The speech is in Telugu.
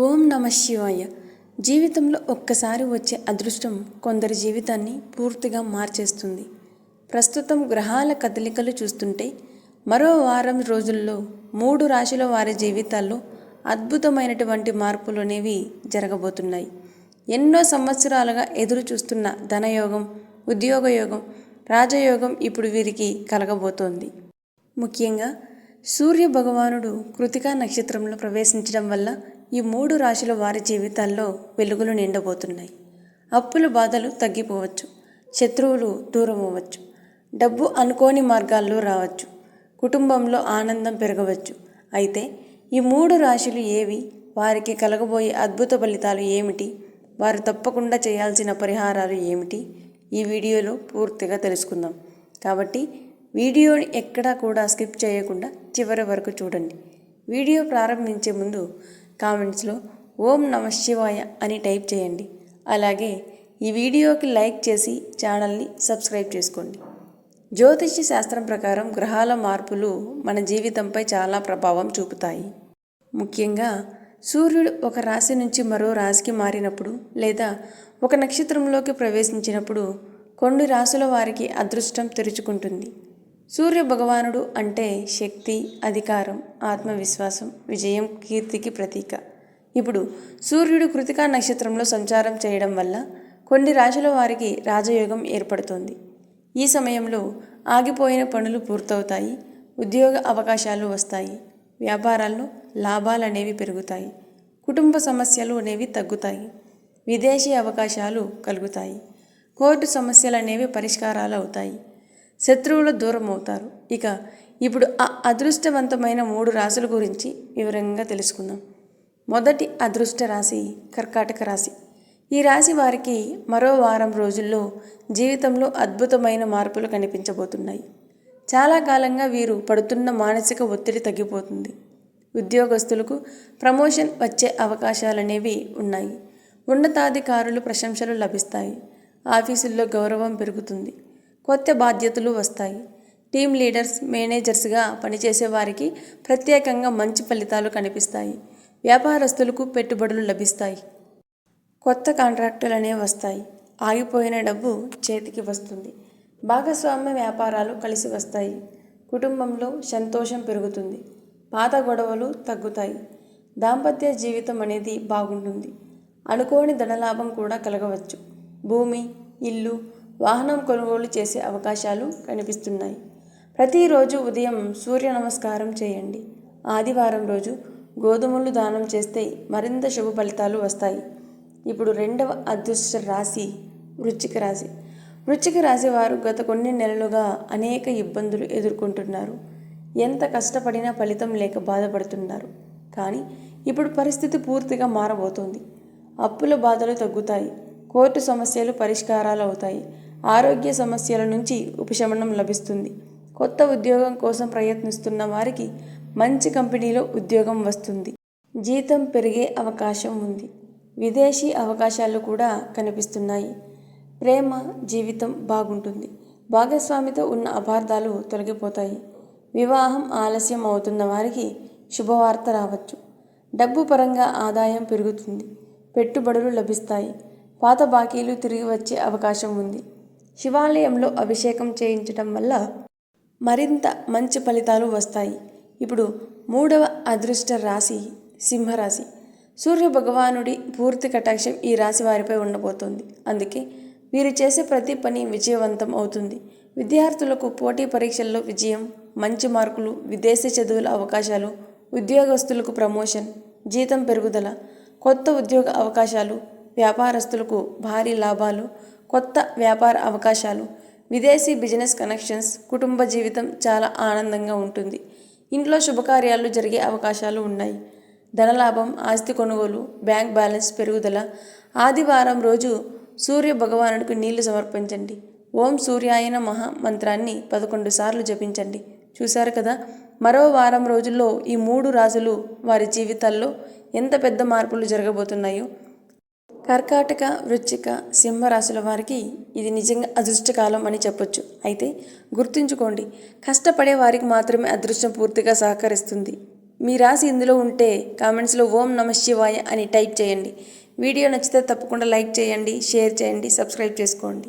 ఓం నమ శివాయ. జీవితంలో ఒక్కసారి వచ్చే అదృష్టం కొందరి జీవితాన్ని పూర్తిగా మార్చేస్తుంది. ప్రస్తుతం గ్రహాల కదలికలు చూస్తుంటే మరో వారం రోజుల్లో 3 రాశుల వారి జీవితాల్లో అద్భుతమైనటువంటి మార్పులు అనేవి జరగబోతున్నాయి. ఎన్నో సంవత్సరాలుగా ఎదురు చూస్తున్న ధనయోగం, ఉద్యోగయోగం, రాజయోగం ఇప్పుడు వీరికి కలగబోతోంది. ముఖ్యంగా సూర్య భగవానుడు కృతికా నక్షత్రంలో ప్రవేశించడం వల్ల ఈ 3 రాశుల వారి జీవితాల్లో వెలుగులు నిండబోతున్నాయి. అప్పుల బాధలు తగ్గిపోవచ్చు, శత్రువులు దూరం అవ్వచ్చు, డబ్బు అనుకోని మార్గాల్లో రావచ్చు, కుటుంబంలో ఆనందం పెరగవచ్చు. అయితే ఈ 3 రాశులు ఏవి, వారికి కలగబోయే అద్భుత ఫలితాలు ఏమిటి, వారు తప్పకుండా చేయాల్సిన పరిహారాలు ఏమిటి, ఈ వీడియోలో పూర్తిగా తెలుసుకుందాం. కాబట్టి వీడియోని ఎక్కడా కూడా స్కిప్ చేయకుండా చివరి వరకు చూడండి. వీడియో ప్రారంభించే ముందు కామెంట్స్లో ఓం నమ శివాయ అని టైప్ చేయండి. అలాగే ఈ వీడియోకి లైక్ చేసి ఛానల్ని సబ్స్క్రైబ్ చేసుకోండి. జ్యోతిష్య శాస్త్రం ప్రకారం గ్రహాల మార్పులు మన జీవితంపై చాలా ప్రభావం చూపుతాయి. ముఖ్యంగా సూర్యుడు ఒక రాశి నుంచి మరో రాశికి మారినప్పుడు లేదా ఒక నక్షత్రంలోకి ప్రవేశించినప్పుడు కొన్ని రాశుల వారికి అదృష్టం తెరుచుకుంటుంది. సూర్య భగవానుడు అంటే శక్తి, అధికారం, ఆత్మవిశ్వాసం, విజయం, కీర్తికి ప్రతీక. ఇప్పుడు సూర్యుడు కృతికా నక్షత్రంలో సంచారం చేయడం వల్ల కొన్ని రాశుల వారికి రాజయోగం ఏర్పడుతోంది. ఈ సమయంలో ఆగిపోయిన పనులు పూర్తవుతాయి, ఉద్యోగ అవకాశాలు వస్తాయి, వ్యాపారాల్లో లాభాలు అనేవి పెరుగుతాయి, కుటుంబ సమస్యలు అనేవి తగ్గుతాయి, విదేశీ అవకాశాలు కలుగుతాయి, కోర్టు సమస్యలు అనేవి పరిష్కారాలు అవుతాయి, శత్రువులు దూరం అవుతారు. ఇప్పుడు ఆ అదృష్టవంతమైన 3 రాశుల గురించి వివరంగా తెలుసుకుందాం. మొదటి అదృష్ట రాశి కర్కాటక రాశి. ఈ రాశి వారికి మరో వారం రోజుల్లో జీవితంలో అద్భుతమైన మార్పులు కనిపించబోతున్నాయి. చాలా కాలంగా వీరు పడుతున్న మానసిక ఒత్తిడి తగ్గిపోతుంది. ఉద్యోగస్తులకు ప్రమోషన్ వచ్చే అవకాశాలనేవి ఉన్నాయి. ఉన్నతాధికారులు ప్రశంసలు లభిస్తాయి. ఆఫీసుల్లో గౌరవం పెరుగుతుంది. కొత్త బాధ్యతలు వస్తాయి. టీమ్ లీడర్స్, మేనేజర్స్గా పనిచేసే వారికి ప్రత్యేకంగా మంచి ఫలితాలు కనిపిస్తాయి. వ్యాపారస్తులకు పెట్టుబడులు లభిస్తాయి. కొత్త కాంట్రాక్టులు అనేవి వస్తాయి. ఆగిపోయిన డబ్బు చేతికి వస్తుంది. భాగస్వామ్య వ్యాపారాలు కలిసి వస్తాయి. కుటుంబంలో సంతోషం పెరుగుతుంది. పాత గొడవలు తగ్గుతాయి. దాంపత్య జీవితం అనేది బాగుంటుంది. అనుకోని ధనలాభం కూడా కలగవచ్చు. భూమి, ఇల్లు, వాహనం కొనుగోలు చేసే అవకాశాలు కనిపిస్తున్నాయి. ప్రతిరోజు ఉదయం సూర్య నమస్కారం చేయండి. ఆదివారం రోజు గోధుమలు దానం చేస్తే మరింత శుభ ఫలితాలు వస్తాయి. ఇప్పుడు రెండవ అదృష్ట రాశి వృశ్చిక రాశి. వృశ్చిక రాశి వారు గత కొన్ని నెలలుగా అనేక ఇబ్బందులు ఎదుర్కొంటున్నారు. ఎంత కష్టపడినా ఫలితం లేక బాధపడుతున్నారు. కానీ ఇప్పుడు పరిస్థితి పూర్తిగా మారబోతోంది. అప్పుల బాధలు తగ్గుతాయి. కోర్టు సమస్యలు పరిష్కారాలు అవుతాయి. ఆరోగ్య సమస్యల నుంచి ఉపశమనం లభిస్తుంది. కొత్త ఉద్యోగం కోసం ప్రయత్నిస్తున్న వారికి మంచి కంపెనీలో ఉద్యోగం వస్తుంది. జీతం పెరిగే అవకాశం ఉంది. విదేశీ అవకాశాలు కూడా కనిపిస్తున్నాయి. ప్రేమ జీవితం బాగుంటుంది. భాగస్వామితో ఉన్న అపార్థాలు తొలగిపోతాయి. వివాహం ఆలస్యం అవుతున్న వారికి శుభవార్త రావచ్చు. డబ్బు పరంగా ఆదాయం పెరుగుతుంది. పెట్టుబడులు లభిస్తాయి. పాత బాకీలు తిరిగి వచ్చే అవకాశం ఉంది. శివాలయంలో అభిషేకం చేయించడం వల్ల మరింత మంచి ఫలితాలు వస్తాయి. ఇప్పుడు మూడవ అదృష్ట రాశి సింహరాశి. సూర్య భగవానుడి పూర్తి కటాక్షం ఈ రాశి వారిపై ఉండబోతోంది. అందుకే వీరు చేసే ప్రతి పని విజయవంతం అవుతుంది. విద్యార్థులకు పోటీ పరీక్షల్లో విజయం, మంచి మార్కులు, విదేశీ చదువుల అవకాశాలు, ఉద్యోగస్తులకు ప్రమోషన్, జీతం పెరుగుదల, కొత్త ఉద్యోగ అవకాశాలు, వ్యాపారస్తులకు భారీ లాభాలు, కొత్త వ్యాపార అవకాశాలు, విదేశీ బిజినెస్ కనెక్షన్స్, కుటుంబ జీవితం చాలా ఆనందంగా ఉంటుంది. ఇంట్లో శుభకార్యాలు జరిగే అవకాశాలు ఉన్నాయి. ధనలాభం, ఆస్తి కొనుగోలు, బ్యాంక్ బ్యాలెన్స్ పెరుగుదల. ఆదివారం రోజు సూర్య భగవానుడికి నీళ్లు సమర్పించండి. ఓం సూర్యాయ నమః మంత్రాన్ని 11 సార్లు జపించండి. చూశారు కదా, మరో వారం రోజుల్లో ఈ 3 రాశులు వారి జీవితాల్లో ఎంత పెద్ద మార్పులు జరగబోతున్నాయో. కర్కాటక, వృశ్చిక, సింహరాశుల వారికి ఇది నిజంగా అదృష్టకాలం అని చెప్పొచ్చు. అయితే గుర్తుంచుకోండి, కష్టపడే వారికి మాత్రమే అదృష్టం పూర్తిగా సహకరిస్తుంది. మీ రాశి ఇందులో ఉంటే కామెంట్స్లో ఓం నమః శివాయ అని టైప్ చేయండి. వీడియో నచ్చితే తప్పకుండా లైక్ చేయండి, షేర్ చేయండి, సబ్స్క్రైబ్ చేసుకోండి.